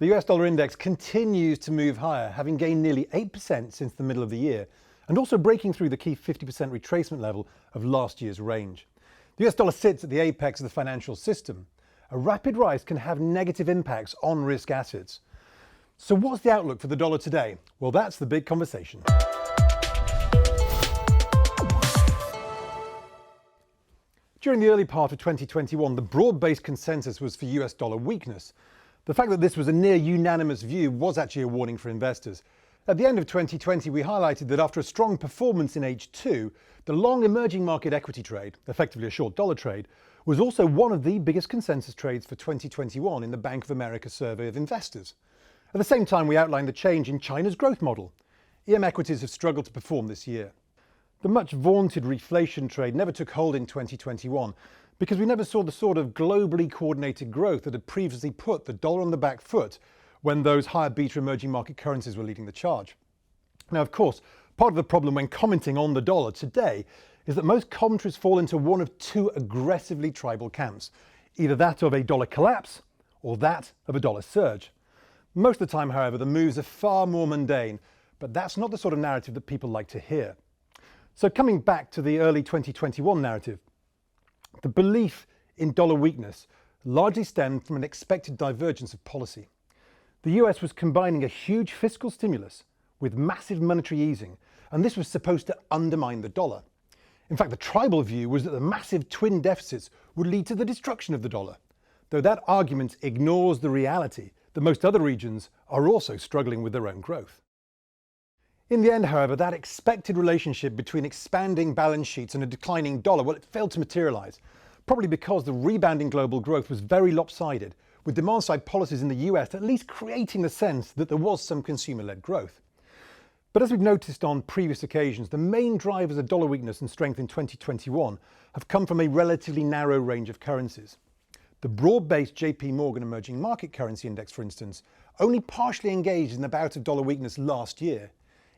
The US dollar index continues to move higher, having gained nearly 8% since the middle of the year, and also breaking through the key 50% retracement level of last year's range. The US dollar sits at the apex of the financial system. A rapid rise can have negative impacts on risk assets. So what's the outlook for the dollar today? Well, that's the big conversation. During the early part of 2021, the broad-based consensus was for US dollar weakness. The fact that this was a near unanimous view was actually a warning for investors. At the end of 2020, we highlighted that after a strong performance in H2, the long emerging market equity trade, effectively a short dollar trade, was also one of the biggest consensus trades for 2021 in the Bank of America survey of investors. At the same time, we outlined the change in China's growth model. EM equities have struggled to perform this year. The much vaunted reflation trade never took hold in 2021 because we never saw the sort of globally coordinated growth that had previously put the dollar on the back foot when those higher beta emerging market currencies were leading the charge. Now, of course, part of the problem when commenting on the dollar today is that most commentaries fall into one of two aggressively tribal camps, either that of a dollar collapse or that of a dollar surge. Most of the time, however, the moves are far more mundane, but that's not the sort of narrative that people like to hear. So coming back to the early 2021 narrative, the belief in dollar weakness largely stemmed from an expected divergence of policy. The US was combining a huge fiscal stimulus with massive monetary easing, and this was supposed to undermine the dollar. In fact, the tribal view was that the massive twin deficits would lead to the destruction of the dollar, though that argument ignores the reality that most other regions are also struggling with their own growth. In the end, however, that expected relationship between expanding balance sheets and a declining dollar, well, it failed to materialize, probably because the rebounding global growth was very lopsided, with demand-side policies in the US at least creating the sense that there was some consumer-led growth. But as we've noticed on previous occasions, the main drivers of dollar weakness and strength in 2021 have come from a relatively narrow range of currencies. The broad-based JP Morgan Emerging Market Currency Index, for instance, only partially engaged in the bout of dollar weakness last year.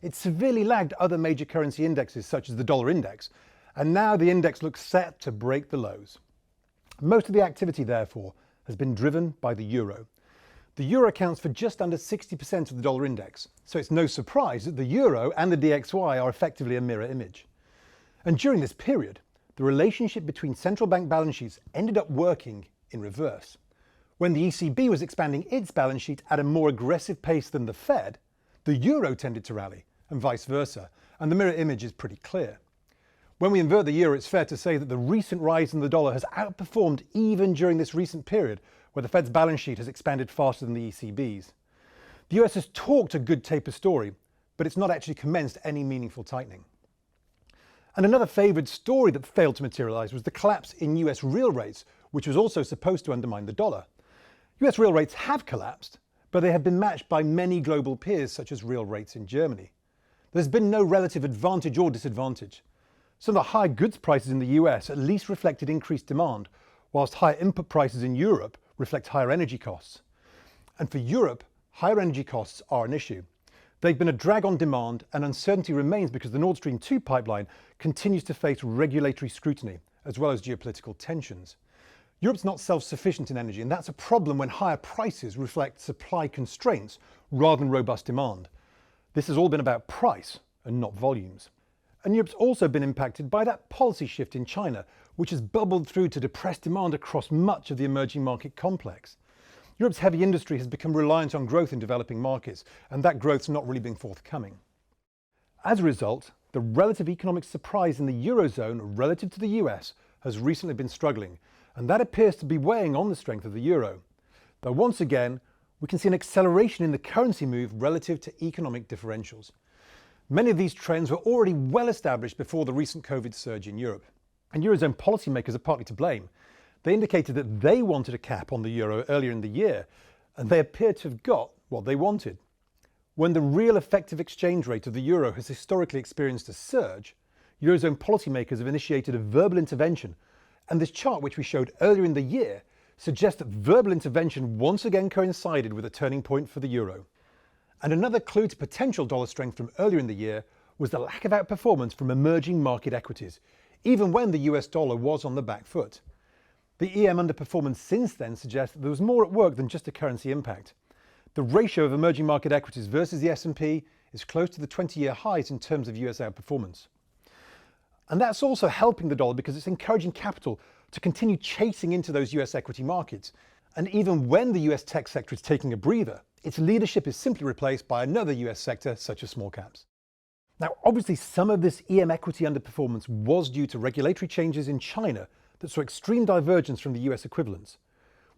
It severely lagged other major currency indexes such as the dollar index, and now the index looks set to break the lows. Most of the activity, therefore, has been driven by the euro. The euro accounts for just under 60% of the dollar index, so it's no surprise that the euro and the DXY are effectively a mirror image. And during this period, the relationship between central bank balance sheets ended up working in reverse. When the ECB was expanding its balance sheet at a more aggressive pace than the Fed, the euro tended to rally, and vice versa, and the mirror image is pretty clear. When we invert the euro, it's fair to say that the recent rise in the dollar has outperformed even during this recent period, where the Fed's balance sheet has expanded faster than the ECB's. The US has talked a good taper story, but it's not actually commenced any meaningful tightening. And another favoured story that failed to materialise was the collapse in US real rates, which was also supposed to undermine the dollar. US real rates have collapsed, but they have been matched by many global peers, such as real rates in Germany. There's been no relative advantage or disadvantage. Some of the high goods prices in the US at least reflected increased demand, whilst higher input prices in Europe reflect higher energy costs. And for Europe, higher energy costs are an issue. They've been a drag on demand, and uncertainty remains because the Nord Stream 2 pipeline continues to face regulatory scrutiny, as well as geopolitical tensions. Europe's not self-sufficient in energy, and that's a problem when higher prices reflect supply constraints rather than robust demand. This has all been about price and not volumes. And Europe's also been impacted by that policy shift in China, which has bubbled through to depress demand across much of the emerging market complex. Europe's heavy industry has become reliant on growth in developing markets, and that growth's not really been forthcoming. As a result, the relative economic surprise in the Eurozone relative to the US has recently been struggling, and that appears to be weighing on the strength of the euro. Though once again, we can see an acceleration in the currency move relative to economic differentials. Many of these trends were already well established before the recent COVID surge in Europe, and Eurozone policymakers are partly to blame. They indicated that they wanted a cap on the euro earlier in the year, and they appear to have got what they wanted. When the real effective exchange rate of the euro has historically experienced a surge, Eurozone policymakers have initiated a verbal intervention, and this chart, which we showed earlier in the year, suggests that verbal intervention once again coincided with a turning point for the euro. And another clue to potential dollar strength from earlier in the year was the lack of outperformance from emerging market equities, even when the US dollar was on the back foot. The EM underperformance since then suggests that there was more at work than just a currency impact. The ratio of emerging market equities versus the S&P is close to the 20-year highs in terms of US outperformance. And that's also helping the dollar because it's encouraging capital to continue chasing into those US equity markets. And even when the US tech sector is taking a breather, its leadership is simply replaced by another US sector such as small caps. Now, obviously, some of this EM equity underperformance was due to regulatory changes in China that saw extreme divergence from the US equivalents.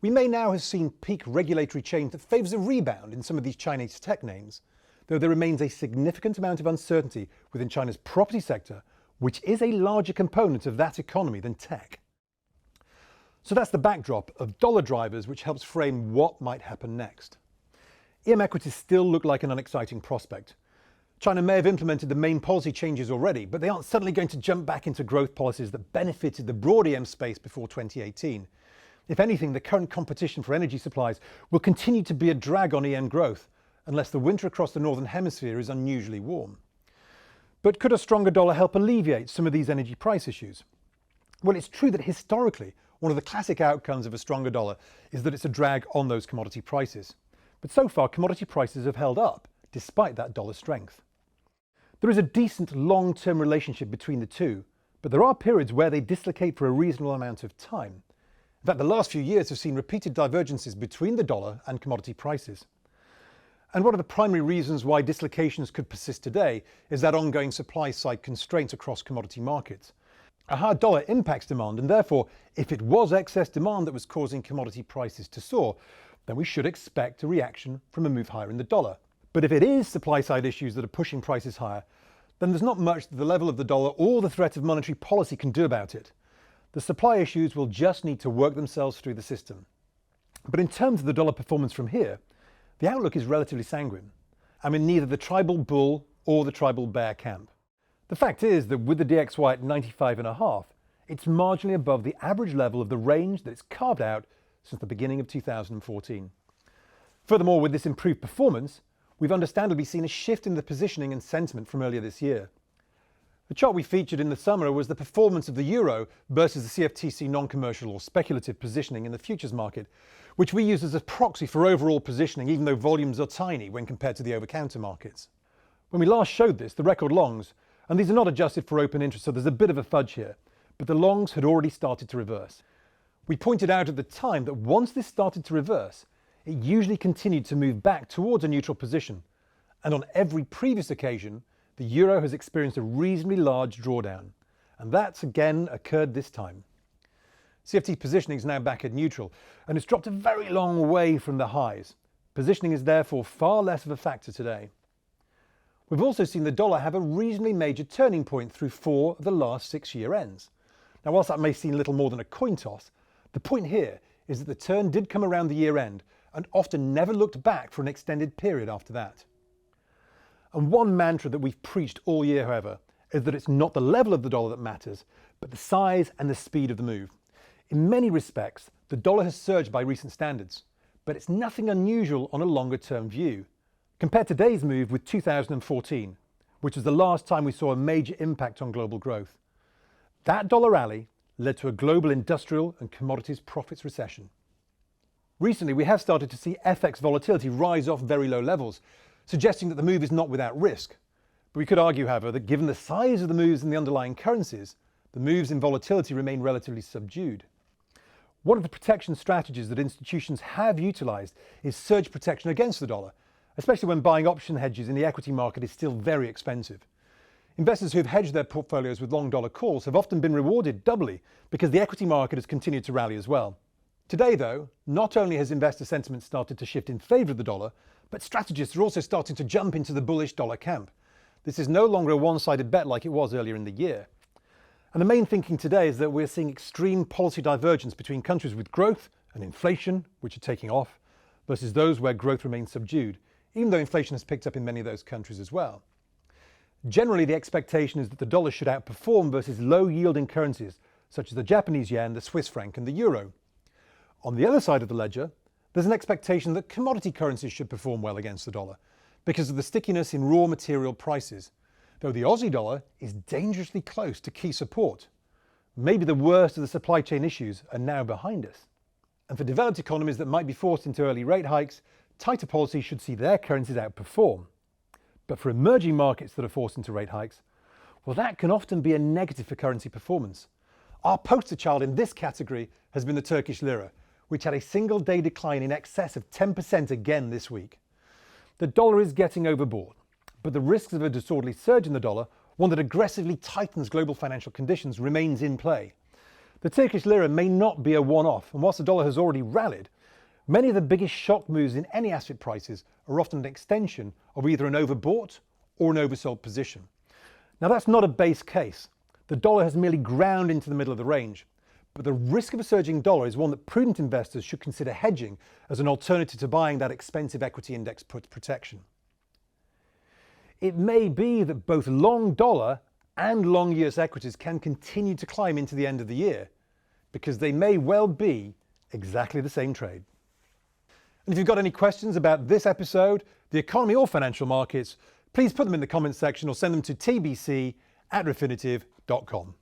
We may now have seen peak regulatory change that favours a rebound in some of these Chinese tech names, though there remains a significant amount of uncertainty within China's property sector, which is a larger component of that economy than tech. So that's the backdrop of dollar drivers, which helps frame what might happen next. EM equities still look like an unexciting prospect. China may have implemented the main policy changes already, but they aren't suddenly going to jump back into growth policies that benefited the broad EM space before 2018. If anything, the current competition for energy supplies will continue to be a drag on EM growth, unless the winter across the Northern Hemisphere is unusually warm. But could a stronger dollar help alleviate some of these energy price issues? Well, it's true that historically, one of the classic outcomes of a stronger dollar is that it's a drag on those commodity prices. But so far, commodity prices have held up, despite that dollar strength. There is a decent long-term relationship between the two, but there are periods where they dislocate for a reasonable amount of time. In fact, the last few years have seen repeated divergences between the dollar and commodity prices. And one of the primary reasons why dislocations could persist today is that ongoing supply-side constraints across commodity markets. A higher dollar impacts demand, and therefore, if it was excess demand that was causing commodity prices to soar, then we should expect a reaction from a move higher in the dollar. But if it is supply-side issues that are pushing prices higher, then there's not much that the level of the dollar or the threat of monetary policy can do about it. The supply issues will just need to work themselves through the system. But in terms of the dollar performance from here, the outlook is relatively sanguine. I'm in neither the tribal bull or the tribal bear camp. The fact is that with the DXY at 95.5, it's marginally above the average level of the range that it's carved out since the beginning of 2014. Furthermore, with this improved performance, we've understandably seen a shift in the positioning and sentiment from earlier this year. The chart we featured in the summer was the performance of the euro versus the CFTC non-commercial or speculative positioning in the futures market, which we use as a proxy for overall positioning, even though volumes are tiny when compared to the over-counter markets. When we last showed this, the record longs, and these are not adjusted for open interest, so there's a bit of a fudge here, but the longs had already started to reverse. We pointed out at the time that once this started to reverse, it usually continued to move back towards a neutral position, and on every previous occasion, the euro has experienced a reasonably large drawdown, and that's again occurred this time. CFT positioning is now back at neutral, and it's dropped a very long way from the highs. Positioning is therefore far less of a factor today. We've also seen the dollar have a reasonably major turning point through 4 of the last 6 year ends. Now, whilst that may seem little more than a coin toss, the point here is that the turn did come around the year end and often never looked back for an extended period after that. And one mantra that we've preached all year, however, is that it's not the level of the dollar that matters, but the size and the speed of the move. In many respects, the dollar has surged by recent standards, but it's nothing unusual on a longer term view. Compare today's move with 2014, which was the last time we saw a major impact on global growth. That dollar rally led to a global industrial and commodities profits recession. Recently, we have started to see FX volatility rise off very low levels, suggesting that the move is not without risk. But we could argue, however, that given the size of the moves in the underlying currencies, the moves in volatility remain relatively subdued. One of the protection strategies that institutions have utilised is surge protection against the dollar, especially when buying option hedges in the equity market is still very expensive. Investors who have hedged their portfolios with long dollar calls have often been rewarded doubly because the equity market has continued to rally as well. Today, though, not only has investor sentiment started to shift in favour of the dollar, but strategists are also starting to jump into the bullish dollar camp. This is no longer a one-sided bet like it was earlier in the year. And the main thinking today is that we're seeing extreme policy divergence between countries with growth and inflation, which are taking off, versus those where growth remains subdued, even though inflation has picked up in many of those countries as well. Generally, the expectation is that the dollar should outperform versus low-yielding currencies, such as the Japanese yen, the Swiss franc and the euro. On the other side of the ledger, there's an expectation that commodity currencies should perform well against the dollar because of the stickiness in raw material prices, though the Aussie dollar is dangerously close to key support. Maybe the worst of the supply chain issues are now behind us. And for developed economies that might be forced into early rate hikes, tighter policy should see their currencies outperform. But for emerging markets that are forced into rate hikes, well, that can often be a negative for currency performance. Our poster child in this category has been the Turkish lira, which had a single-day decline in excess of 10% again this week. The dollar is getting overbought, but the risks of a disorderly surge in the dollar, one that aggressively tightens global financial conditions, remains in play. The Turkish lira may not be a one-off, and whilst the dollar has already rallied, many of the biggest shock moves in any asset prices are often an extension of either an overbought or an oversold position. Now, that's not a base case. The dollar has merely ground into the middle of the range, but the risk of a surging dollar is one that prudent investors should consider hedging as an alternative to buying that expensive equity index put protection. It may be that both long dollar and long US equities can continue to climb into the end of the year, because they may well be exactly the same trade. And if you've got any questions about this episode, the economy or financial markets, please put them in the comments section or send them to tbc@refinitiv.com.